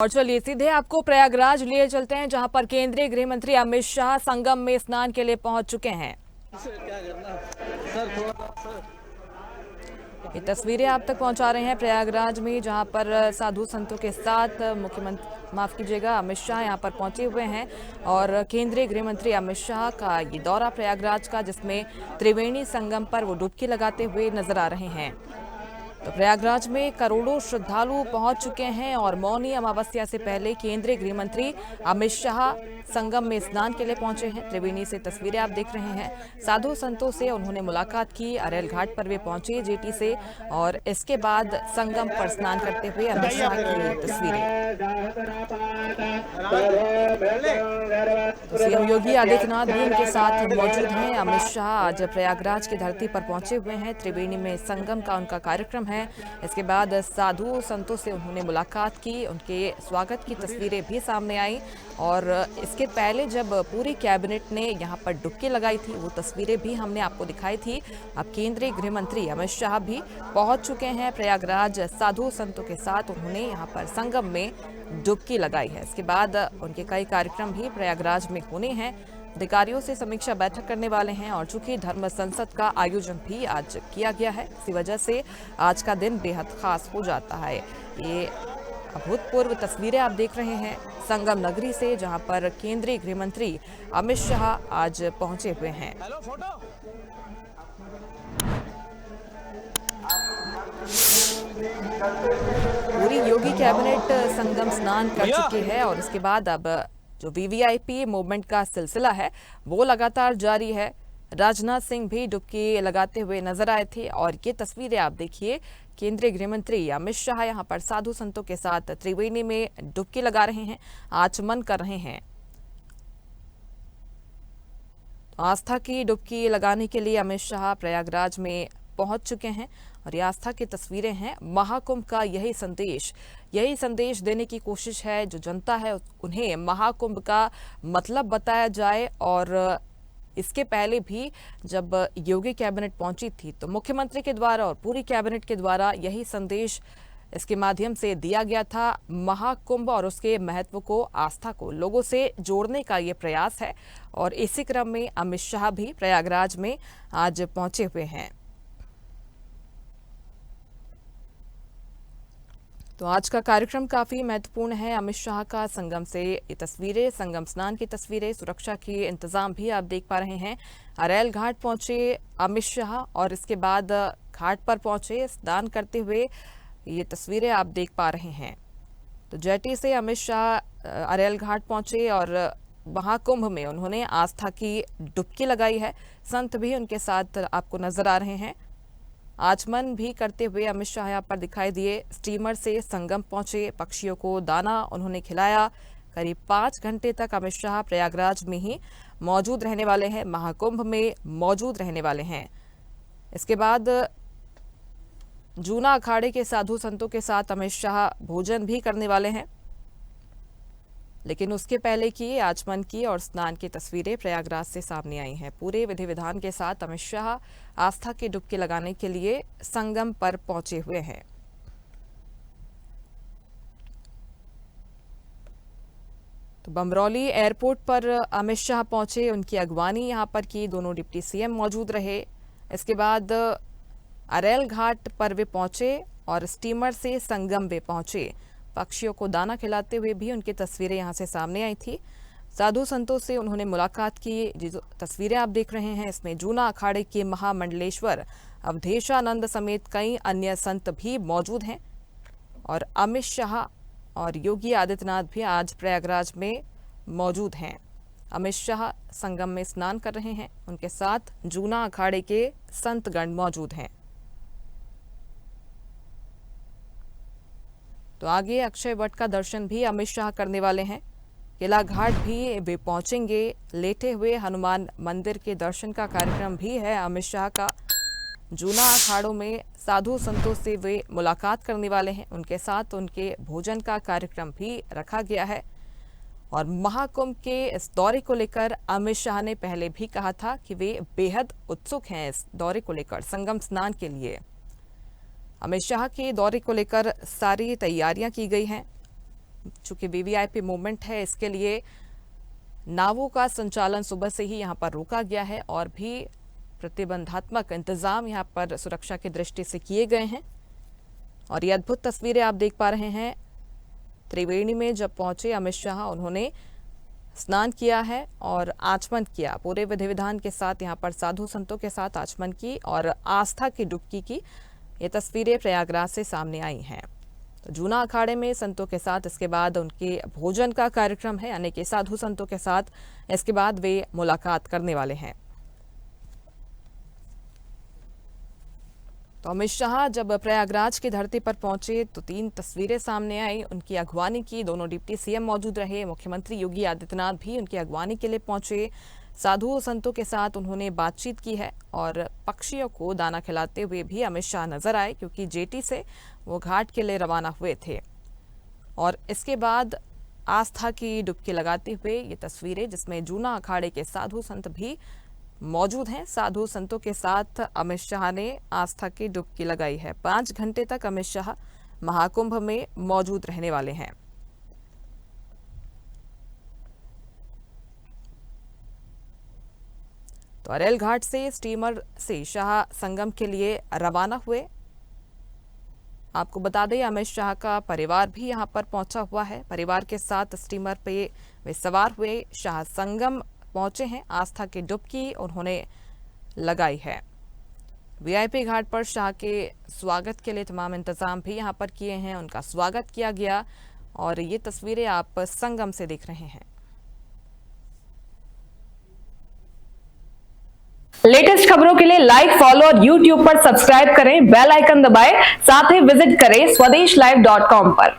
और चलिए सीधे आपको प्रयागराज लिए चलते हैं, जहां पर केंद्रीय गृह मंत्री अमित शाह संगम में स्नान के लिए पहुंच चुके हैं। ये तस्वीरें आप तक पहुंचा रहे हैं प्रयागराज में, जहां पर साधु संतों के साथ मुख्यमंत्री माफ कीजिएगा अमित शाह यहां पर पहुंचे हुए हैं। और केंद्रीय गृह मंत्री अमित शाह का ये दौरा प्रयागराज का, जिसमें त्रिवेणी संगम पर वो डुबकी लगाते हुए नजर आ रहे हैं। तो प्रयागराज में करोड़ों श्रद्धालु पहुंच चुके हैं और मौनी अमावस्या से पहले केंद्रीय गृह मंत्री अमित शाह संगम में स्नान के लिए पहुंचे हैं। त्रिवेणी से तस्वीरें आप देख रहे हैं। साधु संतों से उन्होंने मुलाकात की। अरेल घाट पर वे पहुंचे जेटी से, और इसके बाद संगम पर स्नान करते हुए अमित शाह की तस्वीरें। तो सीएम योगी आदित्यनाथ भी उनके साथ मौजूद हैं। अमित शाह आज प्रयागराज की धरती पर पहुंचे हुए हैं। त्रिवेणी में संगम का उनका कार्यक्रम है। इसके बाद साधु संतों से उन्होंने मुलाकात की, उनके स्वागत की तस्वीरें भी सामने आई। और इसके पहले जब पूरी कैबिनेट ने यहां पर डुबकी लगाई थी, वो तस्वीरें भी हमने आपको दिखाई थी। अब केंद्रीय गृह मंत्री अमित शाह भी पहुंच चुके हैं प्रयागराज। साधु संतों के साथ उन्होंने यहां पर संगम में डुबकी लगाई है। इसके बाद उनके कई कार्यक्रम भी प्रयागराज में होने हैं। अधिकारियों से समीक्षा बैठक करने वाले हैं। और चूंकि धर्म संसद का आयोजन भी आज किया गया है, इसी वजह से आज का दिन बेहद खास हो जाता है। ये अभूतपूर्व तस्वीरें आप देख रहे हैं संगम नगरी से, जहां पर केंद्रीय गृह मंत्री अमित शाह आज पहुंचे हुए हैं। पूरी योगी कैबिनेट संगम स्नान कर चुकी है। और इसके बाद अब जो वीवीआईपी मूवमेंट का सिलसिला है वो लगातार जारी है। राजनाथ सिंह भी डुबकी लगाते हुए नजर आए थे। और ये तस्वीरें आप देखिए, केंद्रीय गृह मंत्री अमित शाह यहां पर साधु संतों के साथ त्रिवेणी में डुबकी लगा रहे हैं, आचमन कर रहे हैं। तो आस्था की डुबकी लगाने के लिए अमित शाह प्रयागराज में पहुंच चुके हैं। और ये आस्था की तस्वीरें हैं। महाकुंभ का यही संदेश देने की कोशिश है। जो जनता है उन्हें महाकुंभ का मतलब बताया जाए। और इसके पहले भी जब योगी कैबिनेट पहुंची थी, तो मुख्यमंत्री के द्वारा और पूरी कैबिनेट के द्वारा यही संदेश इसके माध्यम से दिया गया था। महाकुंभ और उसके महत्व को, आस्था को लोगों से जोड़ने का ये प्रयास है। और इसी क्रम में अमित शाह भी प्रयागराज में आज पहुंचे हुए हैं। तो आज का कार्यक्रम काफी महत्वपूर्ण है अमित शाह का। संगम से ये तस्वीरें, संगम स्नान की तस्वीरें, सुरक्षा के इंतजाम भी आप देख पा रहे हैं। अरेल घाट पहुंचे अमित शाह और इसके बाद घाट पर पहुंचे स्नान करते हुए, ये तस्वीरें आप देख पा रहे हैं। तो जेटी से अमित शाह अरेल घाट पहुंचे और महाकुंभ में उन्होंने आस्था की डुबकी लगाई है। संत भी उनके साथ आपको नजर आ रहे हैं। आचमन भी करते हुए अमित शाह यहाँ पर दिखाई दिए। स्टीमर से संगम पहुंचे, पक्षियों को दाना उन्होंने खिलाया। करीब 5 घंटे तक अमित शाह प्रयागराज में ही मौजूद रहने वाले हैं, महाकुंभ में मौजूद रहने वाले हैं। इसके बाद जूना अखाड़े के साधु संतों के साथ अमित शाह भोजन भी करने वाले हैं। लेकिन उसके पहले की आचमन की और स्नान की तस्वीरें प्रयागराज से सामने आई हैं। पूरे विधि विधान के साथ अमित शाह आस्था की डुबकी लगाने के लिए संगम पर पहुंचे हुए हैं। तो बमरौली एयरपोर्ट पर अमित शाह पहुंचे, उनकी अगवानी यहां पर की, दोनों डिप्टी सीएम मौजूद रहे। इसके बाद अरेल घाट पर वे पहुंचे और स्टीमर से संगम वे पहुंचे। पक्षियों को दाना खिलाते हुए भी उनकी तस्वीरें यहां से सामने आई थी। साधु संतों से उन्होंने मुलाकात की। जो तस्वीरें आप देख रहे हैं, इसमें जूना अखाड़े के महामंडलेश्वर अवधेशानंद समेत कई अन्य संत भी मौजूद हैं। और अमित शाह और योगी आदित्यनाथ भी आज प्रयागराज में मौजूद हैं। अमित शाह संगम में स्नान कर रहे हैं, उनके साथ जूना अखाड़े के संतगण मौजूद हैं। तो आगे अक्षय वट का दर्शन भी अमित शाह करने वाले हैं। किला घाट भी वे पहुंचेंगे। लेटे हुए हनुमान मंदिर के दर्शन का कार्यक्रम भी है अमित शाह का। जूना अखाड़ों में साधु संतों से वे मुलाकात करने वाले हैं, उनके साथ उनके भोजन का कार्यक्रम भी रखा गया है। और महाकुंभ के इस दौरे को लेकर अमित शाह ने पहले भी कहा था कि वे बेहद उत्सुक हैं इस दौरे को लेकर, संगम स्नान के लिए। अमित शाह के दौरे को लेकर सारी तैयारियां की गई हैं। चूंकि वीवीआईपी मूवमेंट है, इसके लिए नावों का संचालन सुबह से ही यहां पर रोका गया है और भी प्रतिबंधात्मक इंतजाम यहां पर सुरक्षा की दृष्टि से किए गए हैं। और ये अद्भुत तस्वीरें आप देख पा रहे हैं। त्रिवेणी में जब पहुंचे अमित शाह, उन्होंने स्नान किया है और आचमन किया। पूरे विधि विधान के साथ यहाँ पर साधु संतों के साथ आचमन की और आस्था की डुबकी की। ये तस्वीरें प्रयागराज से सामने आई हैं। तो जूना अखाड़े में संतों के साथ इसके बाद उनके भोजन का कार्यक्रम है, यानी कि साधु संतों के साथ इसके बाद वे मुलाकात करने वाले हैं। तो अमित शाह जब प्रयागराज की धरती पर पहुंचे तो 3 तस्वीरें सामने आई। उनकी अगवानी की दोनों डिप्टी सीएम मौजूद रहे। मुख्यमंत्री योगी आदित्यनाथ भी उनकी अगवानी के लिए पहुंचे। साधु संतों के साथ उन्होंने बातचीत की है और पक्षियों को दाना खिलाते हुए भी अमित शाह नजर आए, क्योंकि जेटी से वो घाट के लिए रवाना हुए थे। और इसके बाद आस्था की डुबकी लगाते हुए ये तस्वीरें, जिसमें जूना अखाड़े के साधु संत भी मौजूद हैं। साधु संतों के साथ अमित शाह ने आस्था की डुबकी लगाई है। 5 घंटे तक अमित शाह महाकुंभ में मौजूद रहने वाले हैं। तो अरेल घाट से स्टीमर से शाह संगम के लिए रवाना हुए। आपको बता दें, अमित शाह का परिवार भी यहां पर पहुंचा हुआ है। परिवार के साथ स्टीमर पे वे सवार हुए, शाह संगम पहुंचे हैं। आस्था की डुबकी उन्होंने लगाई है। वीआईपी घाट पर शाह के स्वागत के लिए तमाम इंतजाम भी यहां पर किए हैं। उनका स्वागत किया गया और ये तस्वीरें आप संगम से देख रहे हैं। लेटेस्ट खबरों के लिए लाइक, फॉलो और यूट्यूब पर सब्सक्राइब करें, बेल आइकन दबाएं, साथ ही विजिट करें swedeshlive.com पर।